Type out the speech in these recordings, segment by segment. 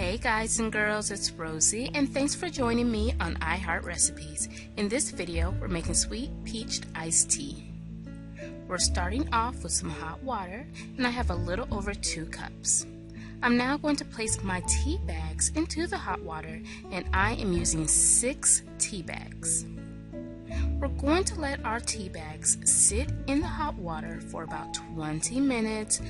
Hey guys and girls, it's Rosie and thanks for joining me on iHeart Recipes. In this video, we're making sweet peach iced tea. We're starting off with some hot water and I have a little over 2 cups. I'm now going to place my tea bags into the hot water and I am using 6 tea bags. We're going to let our tea bags sit in the hot water for about 20 minutes,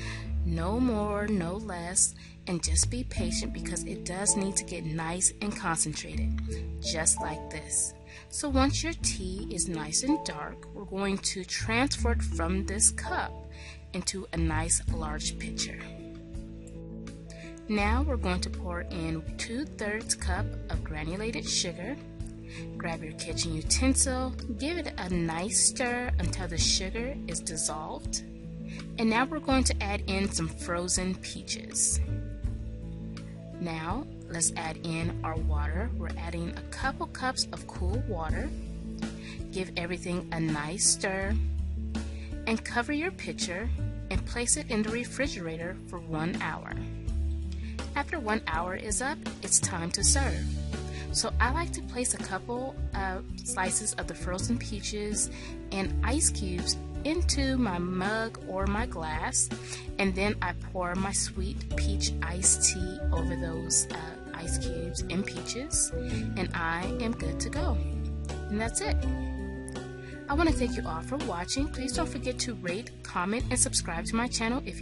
no more, no less, and just be patient because it does need to get nice and concentrated, just like this. So once your tea is nice and dark, we're going to transfer it from this cup into a nice large pitcher. Now we're going to pour in 2/3 cup of granulated sugar. Grab your kitchen utensil, give it a nice stir until the sugar is dissolved. And now we're going to add in some frozen peaches. Now let's add in our water. We're adding a couple cups of cool water. Give everything a nice stir and cover your pitcher and place it in the refrigerator for 1 hour. After 1 hour is up, it's time to serve. So I like to place a couple of slices of the frozen peaches and ice cubes into my mug or my glass, and then I pour my sweet peach iced tea over those ice cubes and peaches, and I am good to go. And that's it. I want to thank you all for watching. Please don't forget to rate, comment, and subscribe to my channel if you